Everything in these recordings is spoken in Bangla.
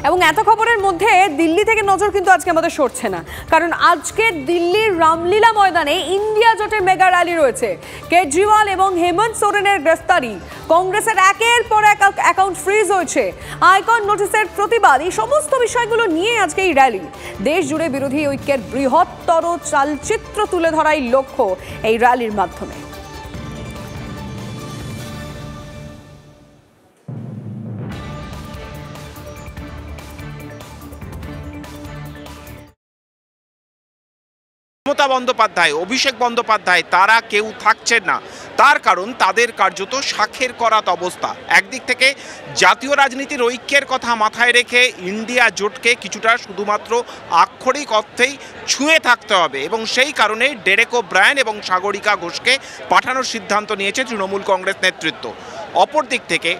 এবং এত খবরের মধ্যে দিল্লি থেকে নজর কিন্তু আজকে আমাদের সরছে না, কারণ আজকে দিল্লির রামলীলা ময়দানে ইন্ডিয়া জোটের মেগা র্যালি রয়েছে। কেজরিওয়াল এবং হেমন্ত সোরেনের গ্রেফতারি, কংগ্রেসের একের পর এক অ্যাকাউন্ট ফ্রিজ হয়েছে, আয়কর নোটিশের প্রতিবাদ, এই সমস্ত বিষয়গুলো নিয়ে আজকে এই র্যালি। দেশ জুড়ে বিরোধী ঐক্যের বৃহত্তর চালচিত্র তুলে ধরাই লক্ষ্য এই র্যালির মাধ্যমে। মমতা বন্দ্যোপাধ্যায়, অভিষেক বন্দ্যোপাধ্যায় তারা কেউ থাকছেন না। তার কারণ তাদের কার্যত শাখের করাত অবস্থা। একদিক থেকে জাতীয় রাজনীতির ঐক্যের কথা মাথায় রেখে ইন্ডিয়া জোটকে কিছুটা শুধুমাত্র আক্ষরিক অর্থেই ছুঁয়ে থাকতে হবে, এবং সেই কারণে ডেরেক ওব্রায়েন এবং সাগরিকা ঘোষকে পাঠানোর সিদ্ধান্ত নিয়েছে তৃণমূল কংগ্রেস নেতৃত্ব। অপর দিক থেকে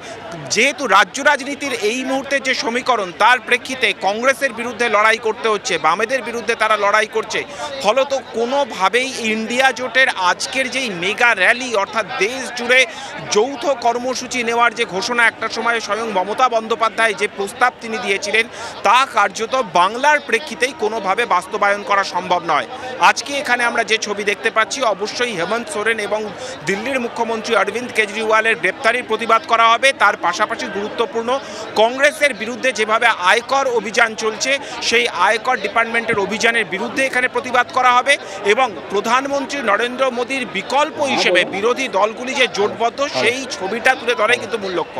যেহেতু রাজ্য রাজনীতির এই মুহূর্তে যে সমীকরণ, তার প্রেক্ষিতে কংগ্রেসের বিরুদ্ধে লড়াই করতে হচ্ছে, বামেদের বিরুদ্ধে তারা লড়াই করছে, ফলত কোনোভাবেই ইন্ডিয়া জোটের আজকের যেই মেগা র্যালি, অর্থাৎ দেশ জুড়ে যৌথ কর্মসূচি নেওয়ার যে ঘোষণা একটা সময় স্বয়ং মমতা বন্দ্যোপাধ্যায় যে প্রস্তাব তিনি দিয়েছিলেন, তা কার্যত বাংলার প্রেক্ষিতেই কোনোভাবে বাস্তবায়ন করা সম্ভব নয়। আজকে এখানে আমরা যে ছবি দেখতে পাচ্ছি, অবশ্যই হেমন্ত সোরেন এবং দিল্লির মুখ্যমন্ত্রী অরবিন্দ কেজরিওয়ালের গ্রেপ্তারির প্রতিবাদ করা হবে। তার পাশাপাশি গুরুত্বপূর্ণ, কংগ্রেসের বিরুদ্ধে যেভাবে আয়কর অভিযান চলছে, সেই আয়কর ডিপার্টমেন্টের অভিযানের বিরুদ্ধে এখানে প্রতিবাদ করা হবে, এবং প্রধানমন্ত্রী নরেন্দ্র মোদীর বিকল্প হিসেবে বিরোধী দলগুলি যে জোটবদ্ধ, সেই ছবিটা তুলে ধরাই কিন্তু মূল লক্ষ্য।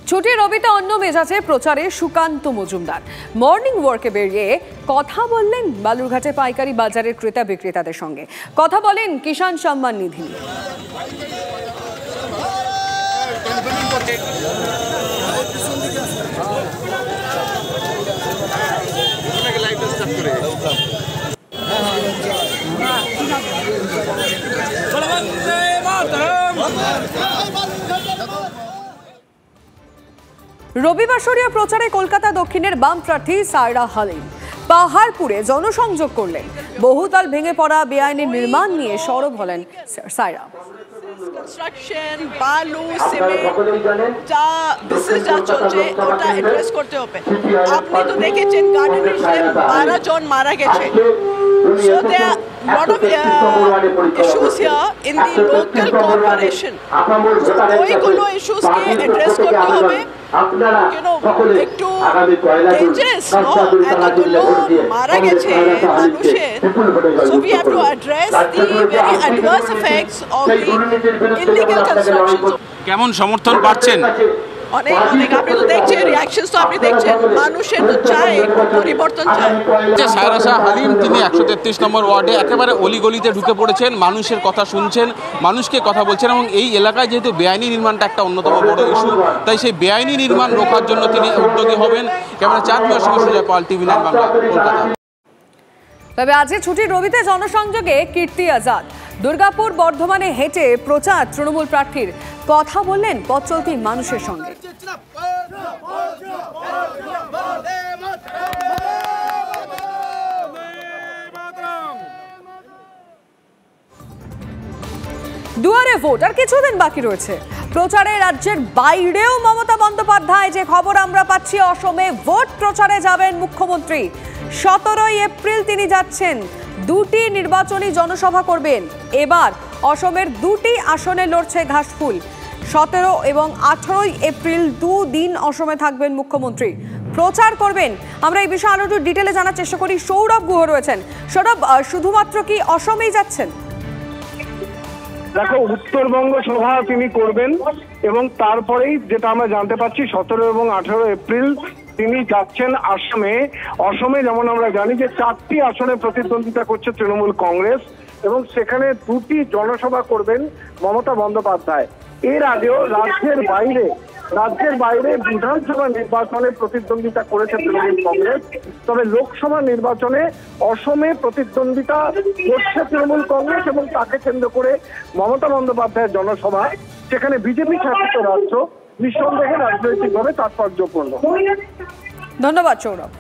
ছুটি রবিতে অন্য মেজাজে প্রচারে সুকান্ত মজুমদার মর্নিং ওয়ার্কে বেরিয়ে কথা বললেন বালুরঘাটে পাইকারি বাজারের ক্রেতা বিক্রেতাদের সঙ্গে, কথা বলেন কিষাণ সম্মান নিধি নিয়ে। রবিবাসরীয় প্রচারে কলকাতা দক্ষিণের বাম প্রার্থী সায়রা হালিম পাহাড়পুরে জনসংযোগ করলেন। বহুতল ভেঙে পড়া বেআইনি নির্মাণ নিয়ে সরব হলেন সায়রা। কনস্ট্রাকশন, বালু, সিমেন্ট যা বিজনেস যা চলছে ওটা অ্যাড্রেস করতে হবে। আপনি তো দেখেছেন গার্ডেন রিজে 12 জন মারা গেছে। So there are a lot of issues here in the local corporation. So ওইগুলো ইস্যুসকে অ্যাড্রেস করতে হবে। একটু ডেঞ্জারাস, এতগুলো মারা গেছে মানুষের। So we have to address the very adverse effects of the illegal construction. কেমন সমর্থন পাচ্ছেন? অনেক অনেক, আপনি তো দেখছেন রিঅ্যাকশনস, তো আপনি দেখছেন মানুষের তো চাই পরিবর্তন চাই। যে সায়রা শাহ হালিম তিনি 133 নম্বর ওয়ার্ডে একেবারে অলিগলিতে ঢুকে পড়েছেন, মানুষের কথা শুনছেন, মানুষকে কথা বলছেন, এবং এই এলাকায় যেহেতু বেআইনি নির্মাণটা একটা অন্যতম বড় ইস্যু, তাই সেই বেআইনি নির্মাণ রোখার জন্য তিনি উদ্যোগী হবেন। ক্যামেরা চাঁদমিয়ার সঙ্গে সুজয় পাল, টিভি 9 বাংলা, কলকাতা। তবে আজকে ছুটির রবিতে জনসংযোগে কীর্তি আজাদ দুর্গাপুর বর্ধমানে হেঁটে প্রচার তৃণমূল প্রার্থীর, কথা বললেন পথ চলতি মানুষের সঙ্গে। দুয়ারে ভোট আর কিছুদিন বাকি রয়েছে। প্রচারে রাজ্যের বাইরেও মমতা বন্দ্যোপাধ্যায়, যে খবর আমরা পাচ্ছি, অসমে ভোট প্রচারে যাবেন মুখ্যমন্ত্রী। 17 এপ্রিল তিনি যাচ্ছেন, 2টি নির্বাচনী জনসভা করবেন। এবার অসমের 2টি আসনে লড়ছে ঘাসফুল। 17 এবং 18 এপ্রিল 2 দিন অসমে থাকবেন মুখ্যমন্ত্রী, প্রচার করবেন। আমরা এই বিষয়ে আরো একটু ডিটেলে জানার চেষ্টা করি। সৌরভ গুহ রয়েছেন। সৌরভ, শুধুমাত্র কি অসমেই যাচ্ছেন? দেখো, উত্তরবঙ্গ সভা তিনি করবেন, এবং তারপরেই যেটা আমরা জানতে পারছি 17 এবং 18 এপ্রিল তিনি যাচ্ছেন আসামে। অসমে যেমন আমরা জানি যে 4টি আসনে প্রতিদ্বন্দ্বিতা করছে তৃণমূল কংগ্রেস, এবং সেখানে 2টি জনসভা করবেন মমতা বন্দ্যোপাধ্যায়। এর আগেও রাজ্যের বাইরে বিধানসভা নির্বাচনে প্রতিদ্বন্দ্বিতা করেছে তৃণমূল কংগ্রেস, তবে লোকসভা নির্বাচনে অসমে প্রতিদ্বন্দ্বিতা করছে তৃণমূল কংগ্রেস, এবং তাকে কেন্দ্র করে মমতা বন্দ্যোপাধ্যায়ের জনসভা, সেখানে বিজেপি শাসিত রাজ্য, নিঃসন্দেহে রাজনৈতিকভাবে তাৎপর্যপূর্ণ। ধন্যবাদ সৌরভ।